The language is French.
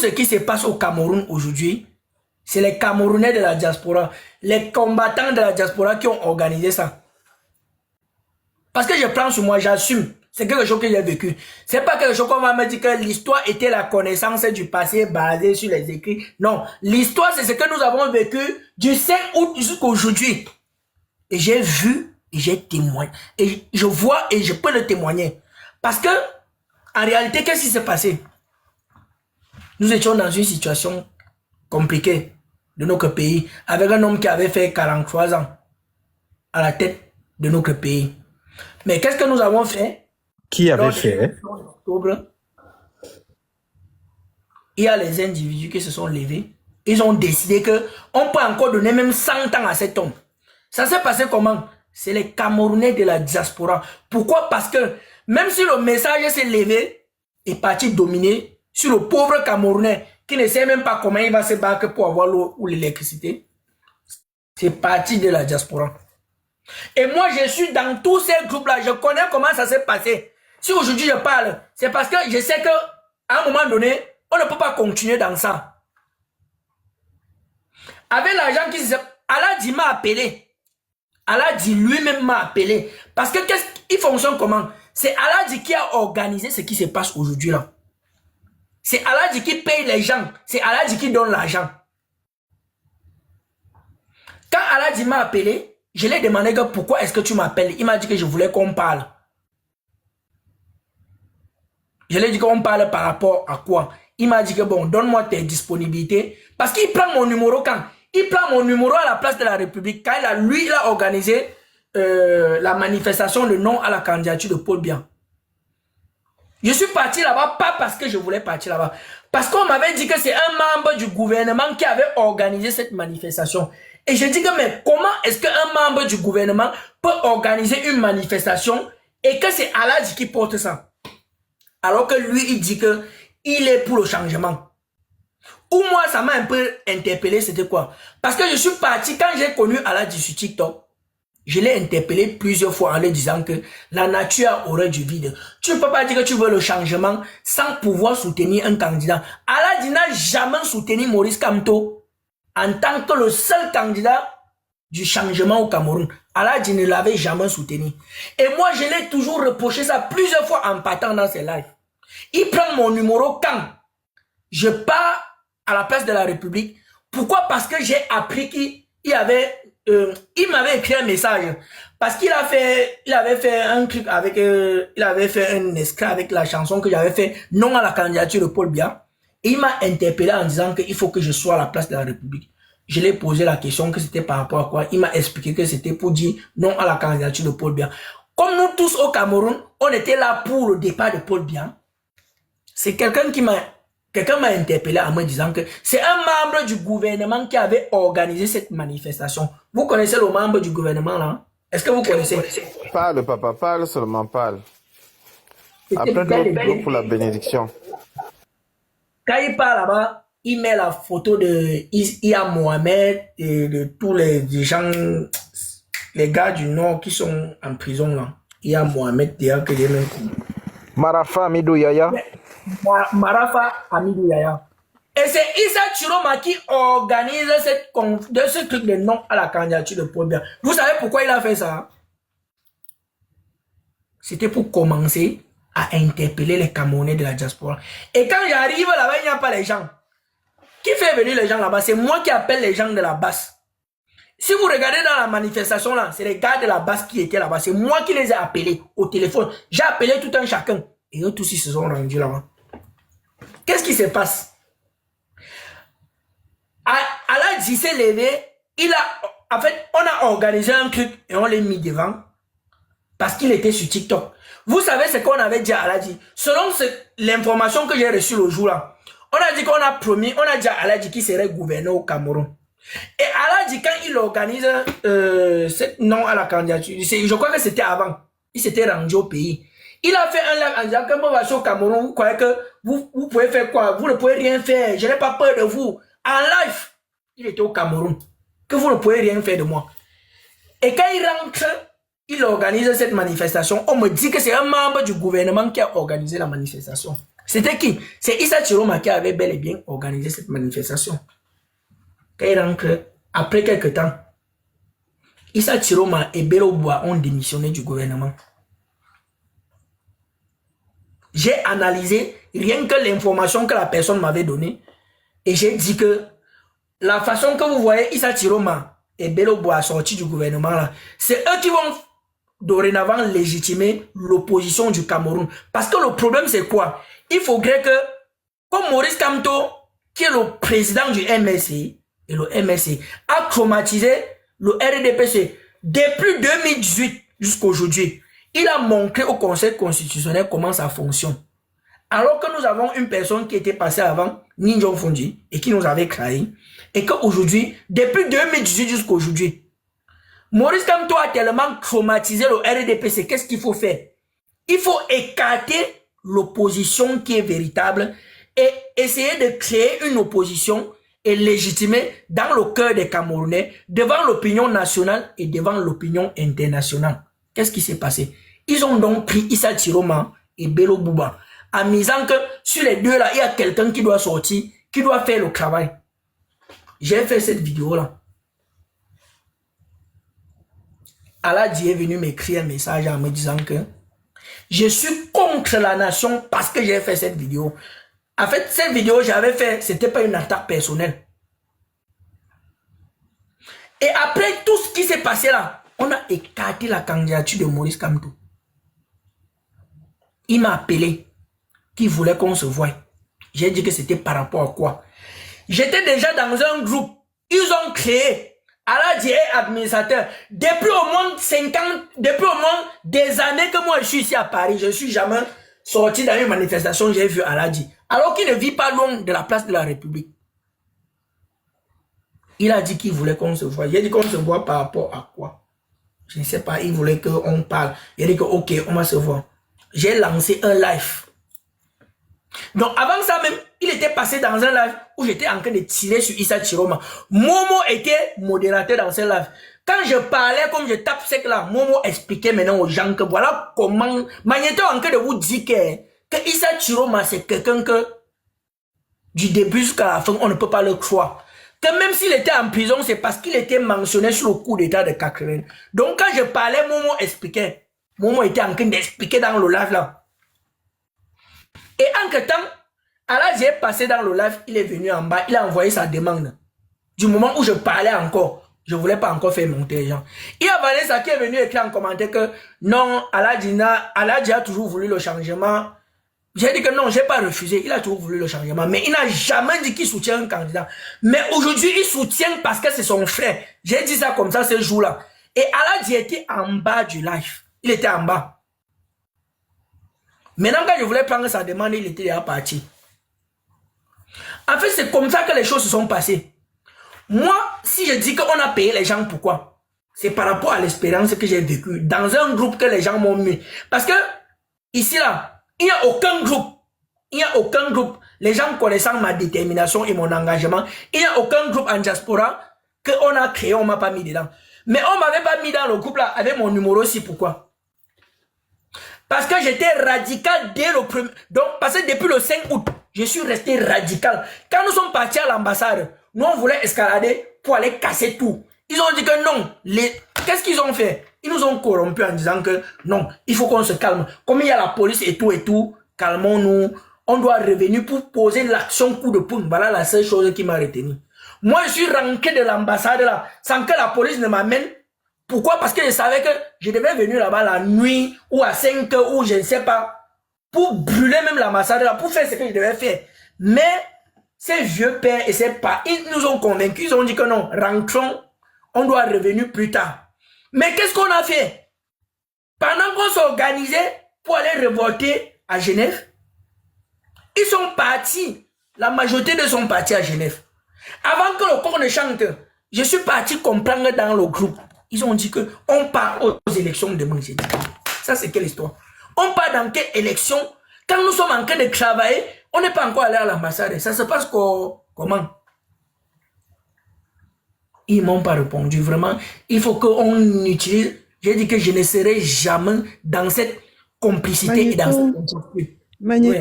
ce qui se passe au Cameroun aujourd'hui, c'est les Camerounais de la diaspora, les combattants de la diaspora qui ont organisé ça. Parce que je prends sur moi, j'assume. C'est quelque chose que j'ai vécu. C'est pas quelque chose qu'on va me dire que l'histoire était la connaissance du passé basée sur les écrits. Non, l'histoire c'est ce que nous avons vécu du 5 août jusqu'à aujourd'hui. Et j'ai vu et j'ai témoigné. Et je vois et je peux le témoigner. Parce que, en réalité, qu'est-ce qui s'est passé? Nous étions dans une situation compliquée de notre pays, avec un homme qui avait fait 43 ans à la tête de notre pays. Mais qu'est-ce que nous avons fait? Qui avait fait? Il y a les individus qui se sont levés. Ils ont décidé qu'on peut encore donner même 100 ans à cet homme. Ça s'est passé comment? C'est les Camerounais de la diaspora. Pourquoi? Parce que même si le message s'est levé et parti dominer sur le pauvre Camerounais qui ne sait même pas comment il va se battre pour avoir l'eau ou l'électricité, c'est parti de la diaspora. Et moi, je suis dans tous ces groupes-là. Je connais comment ça s'est passé. Si aujourd'hui je parle, c'est parce que je sais qu'à un moment donné, on ne peut pas continuer dans ça. Avec l'argent qui se... Aladi m'a appelé. Aladi lui-même m'a appelé. Parce que qu'est-ce qu'il fonctionne comment? C'est Aladi qui a organisé ce qui se passe aujourd'hui là. C'est Aladi qui paye les gens. C'est Aladi qui donne l'argent. Quand Aladi m'a appelé, je lui ai demandé que pourquoi est-ce que tu m'appelles. Il m'a dit que je voulais qu'on parle. Je lui ai dit qu'on parle par rapport à quoi? Il m'a dit que bon, donne-moi tes disponibilités. Parce qu'il prend mon numéro quand? Il prend mon numéro à la place de la République. Quand il a organisé la manifestation, le non à la candidature de Paul Biya. Je suis parti là-bas, pas parce que je voulais partir là-bas. Parce qu'on m'avait dit que c'est un membre du gouvernement qui avait organisé cette manifestation. Et je dis que mais comment est-ce qu'un membre du gouvernement peut organiser une manifestation et que c'est Aladi qui porte ça? Alors que lui, il dit que il est pour le changement. Ou moi, ça m'a un peu interpellé, c'était quoi? Parce que je suis parti, quand j'ai connu Aladi sur TikTok, je l'ai interpellé plusieurs fois en lui disant que la nature aurait du vide. Tu ne peux pas dire que tu veux le changement sans pouvoir soutenir un candidat. Aladi n'a jamais soutenu Maurice Kamto en tant que le seul candidat du changement au Cameroun. Aladi ne l'avait jamais soutenu. Et moi, je l'ai toujours reproché ça plusieurs fois en partant dans ses lives. Il prend mon numéro quand je pars à la place de la République. Pourquoi? Parce que j'ai appris qu'il avait... il m'avait écrit un message. Parce qu'il avait fait un truc avec... il avait fait un escrit avec la chanson que j'avais fait non à la candidature de Paul Biya. Et il m'a interpellé en disant qu'il faut que je sois à la place de la République. Je lui ai posé la question que c'était par rapport à quoi. Il m'a expliqué que c'était pour dire non à la candidature de Paul Biya. Comme nous tous au Cameroun, on était là pour le départ de Paul Biya. C'est quelqu'un qui m'a interpellé en me disant que c'est un membre du gouvernement qui avait organisé cette manifestation. Vous connaissez le membre du gouvernement là? Est-ce que vous connaissez? Parle, papa, parle seulement, parle. Après, nous pour la bénédiction. Quand il parle là-bas, il met la photo de Ia Mohamed et de tous les gens, les gars du Nord qui sont en prison là. Ia Mohamed, déjà que j'ai même connu. Marafa Amidou Yaya. Marafa Amidou Yaya. Et c'est Issa Chiroma qui organise ce truc de non à la candidature de Paul Biya. Vous savez pourquoi il a fait ça? C'était pour commencer à interpeller les Camerounais de la diaspora. Et quand j'arrive là-bas, il n'y a pas les gens. Qui fait venir les gens là-bas? C'est moi qui appelle les gens de la base. Si vous regardez dans la manifestation là, c'est les gars de la base qui étaient là-bas. C'est moi qui les ai appelés au téléphone. J'ai appelé tout un chacun. Et eux tous ils se sont rendus là-bas. Qu'est-ce qui se passe? Aladi s'est levé. En fait, on a organisé un truc et on l'a mis devant. Parce qu'il était sur TikTok. Vous savez ce qu'on avait dit à Aladi. Selon l'information que j'ai reçue le jour là, on a dit qu'on a promis, on a dit à Aladi qu'il serait gouverneur au Cameroun. Et Aladi, quand il organise non à la candidature, je crois que c'était avant, il s'était rendu au pays. Il a fait un live en disant que moi, je suis au Cameroun, vous croyez que vous pouvez faire quoi? Vous ne pouvez rien faire, je n'ai pas peur de vous. En live, il était au Cameroun, que vous ne pouvez rien faire de moi. Et quand il rentre, il organise cette manifestation. On me dit que c'est un membre du gouvernement qui a organisé la manifestation. C'était qui? C'est Issa Chiroma qui avait bel et bien organisé cette manifestation. Quand il rentre, après quelques temps, Issa Chiroma et Bello Bois ont démissionné du gouvernement. J'ai analysé rien que l'information que la personne m'avait donnée et j'ai dit que la façon que vous voyez Issa Chiroma et Bello Bois sortis du gouvernement là, c'est eux qui vont dorénavant légitimer l'opposition du Cameroun. Parce que le problème c'est quoi? Il faudrait que, comme Maurice Kamto, qui est le président du MLC, et le MLC a traumatisé le RDPC depuis 2018 jusqu'à aujourd'hui. Il a montré au Conseil constitutionnel comment ça fonctionne. Alors que nous avons une personne qui était passée avant, Ninjon Fundi, et qui nous avait créé, et qu'aujourd'hui, depuis 2018 jusqu'à aujourd'hui, Maurice Kamto a tellement traumatisé le RDPC. Qu'est-ce qu'il faut faire? Il faut écarter l'opposition qui est véritable et essayer de créer une opposition et légitimer dans le cœur des Camerounais, devant l'opinion nationale et devant l'opinion internationale. Qu'est-ce qui s'est passé? Ils ont donc pris Issa Chiroma et Bello Bouba, en misant que sur les deux là, il y a quelqu'un qui doit sortir, qui doit faire le travail. J'ai fait cette vidéo là. Aladji est venu m'écrire un message en me disant que je suis contre la nation parce que j'ai fait cette vidéo. En fait, cette vidéo, j'avais fait, c'était pas une attaque personnelle. Et après tout ce qui s'est passé là, on a écarté la candidature de Maurice Kamto. Il m'a appelé, qu'il voulait qu'on se voie. J'ai dit que c'était par rapport à quoi? J'étais déjà dans un groupe. Ils ont créé, Aladji est administrateur. Depuis au moins 50, depuis au moins des années que moi je suis ici à Paris, je suis jamais sorti dans une manifestation, j'ai vu Aladji. Alors qu'il ne vit pas loin de la place de la République. Il a dit qu'il voulait qu'on se voie. J'ai dit qu'on se voit par rapport à quoi? Je ne sais pas, il voulait qu'on parle. Il a dit que ok, on va se voir. J'ai lancé un live. Donc avant ça même, il était passé dans un live où j'étais en train de tirer sur Issa Chiroma. Momo était modérateur dans ce live. Quand je parlais, comme je tape sec là, Momo expliquait maintenant aux gens que voilà comment... Magneto en train de vous dire que Issa Chiroma c'est quelqu'un que du début jusqu'à la fin, on ne peut pas le croire. Que même s'il était en prison, c'est parce qu'il était mentionné sur le coup d'état de 80. Donc quand je parlais, Momo expliquait. Momo était en train d'expliquer dans le live là. Et entre temps, Aladji est passé dans le live, il est venu en bas, il a envoyé sa demande. Du moment où je parlais encore, je ne voulais pas encore faire monter les gens. Il y a Vanessa qui est venu écrire en commentaire que non, Aladji a toujours voulu le changement. J'ai dit que non, je n'ai pas refusé, il a toujours voulu le changement. Mais il n'a jamais dit qu'il soutient un candidat. Mais aujourd'hui, il soutient parce que c'est son frère. J'ai dit ça comme ça ce jour-là. Et Aladji était en bas du live. Il était en bas. Maintenant, quand je voulais prendre sa demande, il était déjà parti. En fait, c'est comme ça que les choses se sont passées. Moi, si je dis qu'on a payé les gens, pourquoi? C'est par rapport à l'expérience que j'ai vécue dans un groupe que les gens m'ont mis. Parce que, ici, là, il n'y a aucun groupe. Il n'y a aucun groupe. Les gens connaissant ma détermination et mon engagement, il n'y a aucun groupe en diaspora qu'on a créé, on ne m'a pas mis dedans. Mais on ne m'avait pas mis dans le groupe là avec mon numéro aussi. Pourquoi? Parce que j'étais radical dès le premier... Donc, parce que depuis le 5 août, je suis resté radical. Quand nous sommes partis à l'ambassade, nous on voulait escalader pour aller casser tout. Ils ont dit que non. Qu'est-ce qu'ils ont fait? Ils nous ont corrompus en disant que non, il faut qu'on se calme. Comme il y a la police et tout, calmons-nous. On doit revenir pour poser l'action coup de poing. Voilà la seule chose qui m'a retenu. Moi, je suis rentré de l'ambassade là, sans que la police ne m'amène. Pourquoi? Parce que je savais que je devais venir là-bas la nuit ou à 5 heures ou je ne sais pas pour brûler même l'ambassade là, pour faire ce que je devais faire. Mais ces vieux pères et ces parents, ils nous ont convaincus, ils ont dit que non, rentrons, on doit revenir plus tard. Mais qu'est-ce qu'on a fait? Pendant qu'on s'organisait pour aller révolter à Genève, ils sont partis, la majorité de sont partis à Genève. Avant que le corps ne chante, je suis parti comprendre dans le groupe. Ils ont dit que on part aux élections demain. Ça, c'est quelle histoire? On part dans quelle élection? Quand nous sommes en train de travailler, on n'est pas encore allé à l'ambassade. Ça se passe comment? Ils m'ont pas répondu. Vraiment, il faut qu'on utilise. J'ai dit que je ne serai jamais dans cette complicité et dans cette...